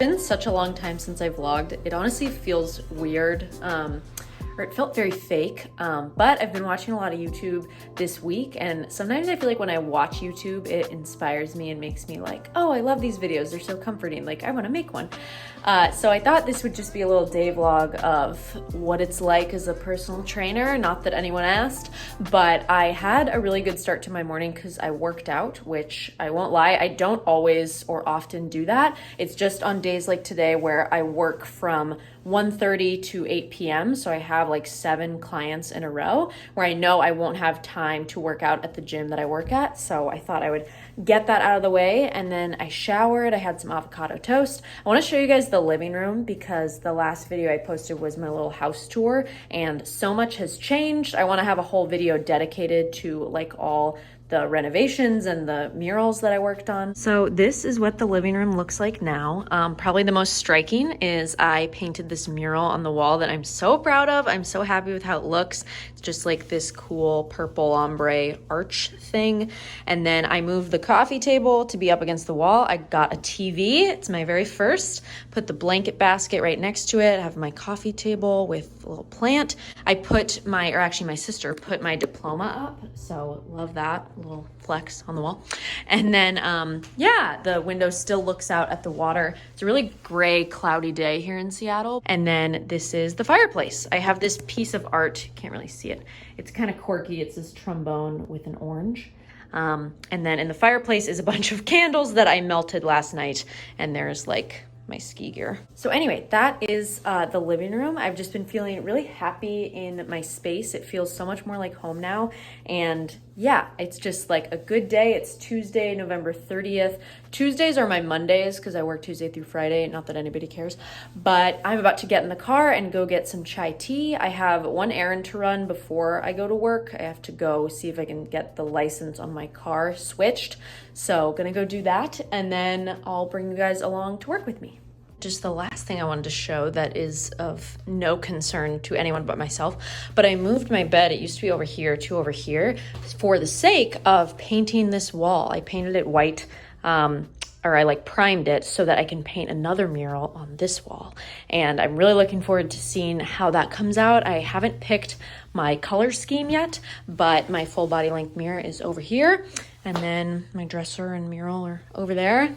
been such a long time since I vlogged. It honestly feels weird, or it felt very fake, but I've been watching a lot of YouTube this week, and sometimes I feel like when I watch YouTube, it inspires me and makes me like, oh, I love these videos, they're so comforting, like I wanna make one. So I thought this would just be a little day vlog of what it's like as a personal trainer, not that anyone asked, but I had a really good start to my morning because I worked out, which I won't lie, I don't always or often do that. It's just on days like today where I work from 1:30 to 8 p.m. So I have like 7 clients in a row where I know I won't have time to work out at the gym that I work at. So I thought I would get that out of the way, and then I showered. I had some avocado toast. I want to show you guys the living room because the last video I posted was my little house tour and so much has changed. I want to have a whole video dedicated to like all the renovations and the murals that I worked on. So this is what the living room looks like now. Probably the most striking is I painted this mural on the wall that I'm so proud of. I'm so happy with how it looks. It's just like this cool purple ombre arch thing. And then I moved the coffee table to be up against the wall. I got a TV. It's my very first. Put the blanket basket right next to it. I have my coffee table with a little plant. I put my sister put my diploma up. So love that. Little flex on the wall. And then yeah, the window still looks out at the water. It's a really gray, cloudy day here in Seattle. And then this is the fireplace. I have this piece of art, can't really see it. It's kind of quirky. It's this trombone with an orange. And then in the fireplace is a bunch of candles that I melted last night, and there's like my ski gear. So anyway, that is the living room. I've just been feeling really happy in my space. It feels so much more like home now. And yeah, it's just like a good day. It's Tuesday, November 30th. Tuesdays are my Mondays because I work Tuesday through Friday. Not that anybody cares, but I'm about to get in the car and go get some chai tea. I have one errand to run before I go to work. I have to go see if I can get the license on my car switched. So gonna go do that, and then I'll bring you guys along to work with me. Just the last thing I wanted to show that is of no concern to anyone but myself, but I moved my bed. It used to be over here to over here for the sake of painting this wall. I painted it white, or I like primed it so that I can paint another mural on this wall. And I'm really looking forward to seeing how that comes out. I haven't picked my color scheme yet, but my full body length mirror is over here. And then my dresser and mural are over there.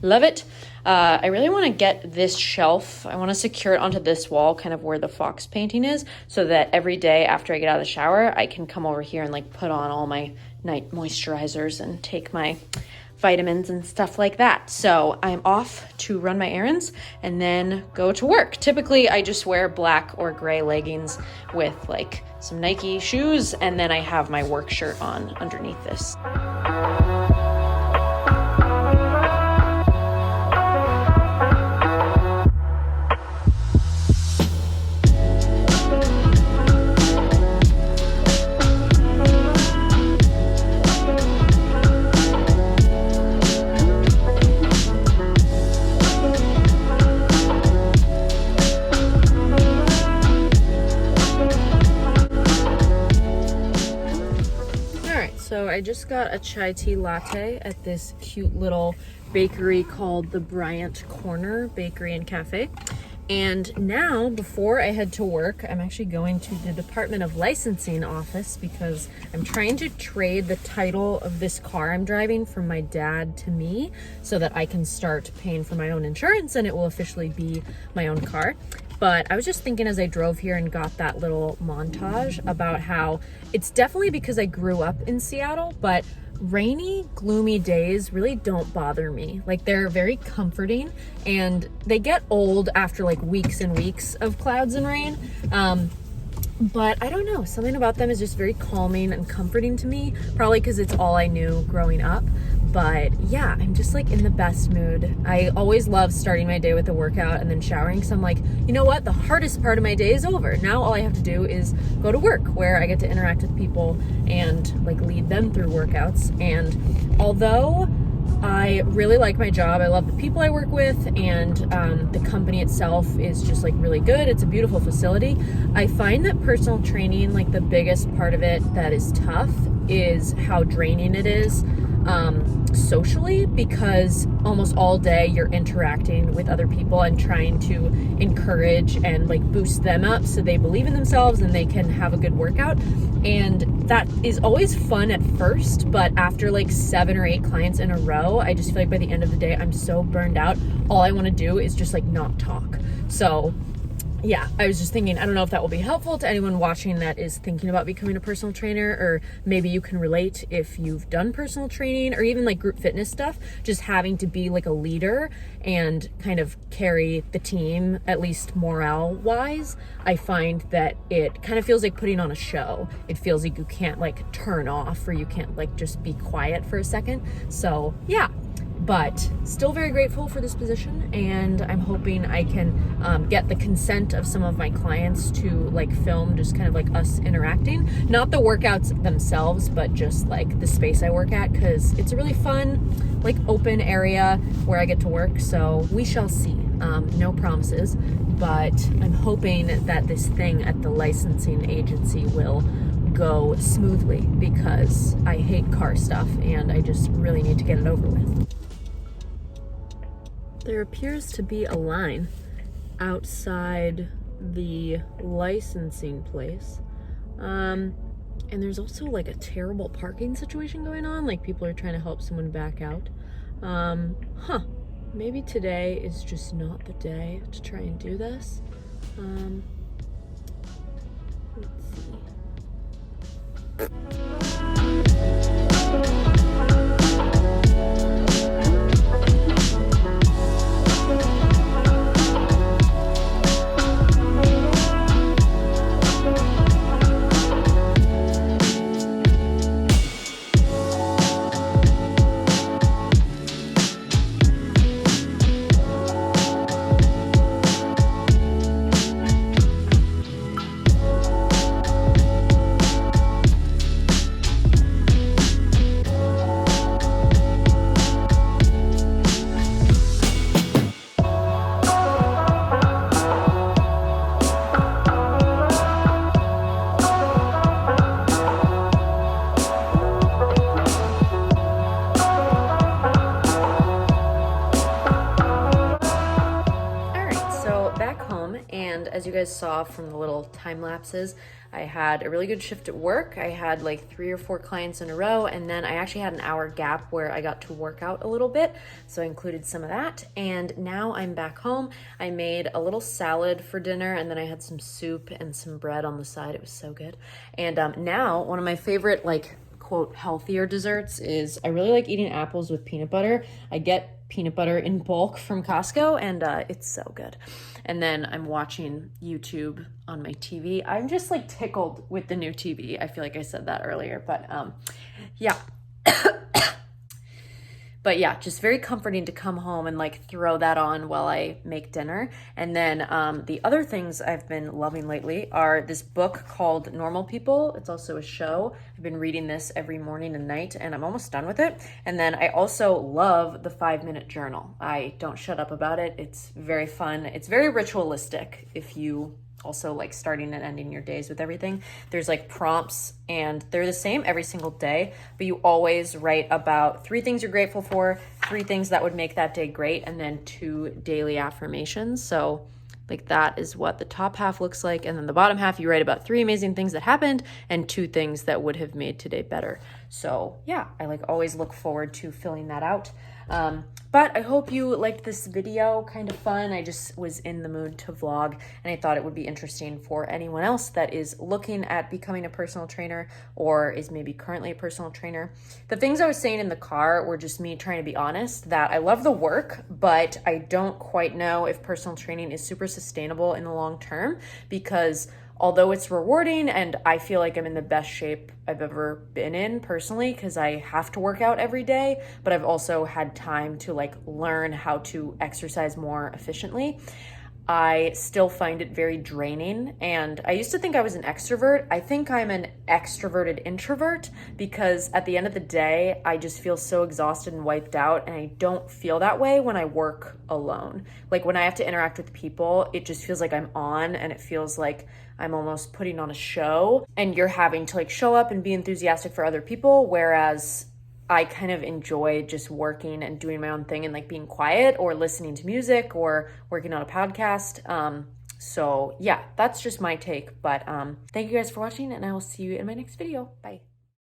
Love it. I really want to get this shelf. I want to secure it onto this wall, kind of where the fox painting is, so that every day after I get out of the shower, I can come over here and like put on all my night moisturizers and take my vitamins and stuff like that. So I'm off to run my errands and then go to work. Typically, I just wear black or gray leggings with like some Nike shoes, and then I have my work shirt on underneath this. So I just got a chai tea latte at this cute little bakery called the Bryant Corner Bakery and Cafe. And now, before I head to work, I'm actually going to the Department of Licensing office because I'm trying to trade the title of this car I'm driving from my dad to me so that I can start paying for my own insurance and it will officially be my own car. But I was just thinking as I drove here and got that little montage about how it's definitely because I grew up in Seattle, but rainy, gloomy days really don't bother me. Like, they're very comforting and they get old after like weeks and weeks of clouds and rain. But I don't know, something about them is just very calming and comforting to me, probably because it's all I knew growing up. But yeah, I'm just like in the best mood. I always love starting my day with a workout and then showering because I'm like, you know what? The hardest part of my day is over. Now all I have to do is go to work where I get to interact with people and like lead them through workouts. And although I really like my job, I love the people I work with, and the company itself is just like really good. It's a beautiful facility. I find that personal training, like the biggest part of it that is tough is how draining it is. socially, because almost all day you're interacting with other people and trying to encourage and like boost them up so they believe in themselves and they can have a good workout. And that is always fun at first, but after like 7 or 8 clients in a row, I just feel like by the end of the day I'm so burned out. All I want to do is just like not talk. So yeah, I was just thinking, I don't know if that will be helpful to anyone watching that is thinking about becoming a personal trainer, or maybe you can relate if you've done personal training or even like group fitness stuff, just having to be like a leader and kind of carry the team, at least morale wise. I find that it kind of feels like putting on a show. It feels like you can't like turn off, or you can't like just be quiet for a second. So yeah. But still very grateful for this position, and I'm hoping I can get the consent of some of my clients to like film just kind of like us interacting, not the workouts themselves, but just like the space I work at, because it's a really fun like open area where I get to work. So we shall see. No promises, but I'm hoping that this thing at the licensing agency will go smoothly, because I hate car stuff and I just really need to get it over with. There appears to be a line outside the licensing place. And there's also like a terrible parking situation going on. Like people are trying to help someone back out. Maybe today is just not the day to try and do this. Let's see. As you guys saw from the little time lapses, I had a really good shift at work. I had like 3 or 4 clients in a row, and then I actually had an hour gap where I got to work out a little bit, so I included some of that. And now I'm back home. I made a little salad for dinner, and then I had some soup and some bread on the side. It was so good. And now one of my favorite like quote healthier desserts is, I really like eating apples with peanut butter. I get peanut butter in bulk from Costco, and it's so good. And then I'm watching YouTube on my TV. I'm just like tickled with the new TV. I feel like I said that earlier, but yeah. But yeah, just very comforting to come home and like throw that on while I make dinner. And then the other things I've been loving lately are this book called Normal People. It's also a show. I've been reading this every morning and night, and I'm almost done with it. And then I also love the 5-minute journal. I don't shut up about it. It's very fun. It's very ritualistic if you also like starting and ending your days with everything. There's like prompts, and they're the same every single day, but you always write about 3 things you're grateful for, 3 things that would make that day great, and then 2 daily affirmations. So like that is what the top half looks like. And then the bottom half, you write about 3 amazing things that happened and 2 things that would have made today better. So yeah, I like always look forward to filling that out. But I hope you liked this video, kind of fun. I just was in the mood to vlog, and I thought it would be interesting for anyone else that is looking at becoming a personal trainer or is maybe currently a personal trainer. The things I was saying in the car were just me trying to be honest, that I love the work, but I don't quite know if personal training is super sustainable in the long term, because although it's rewarding and I feel like I'm in the best shape I've ever been in personally, because I have to work out every day, but I've also had time to like learn how to exercise more efficiently, I still find it very draining. And I used to think I was an extrovert. I think I'm an extroverted introvert, because at the end of the day, I just feel so exhausted and wiped out, and I don't feel that way when I work alone. Like when I have to interact with people, it just feels like I'm on, and it feels like I'm almost putting on a show, and you're having to like show up and be enthusiastic for other people. Whereas I kind of enjoy just working and doing my own thing and like being quiet or listening to music or working on a podcast. So yeah, that's just my take. But thank you guys for watching, and I will see you in my next video. Bye.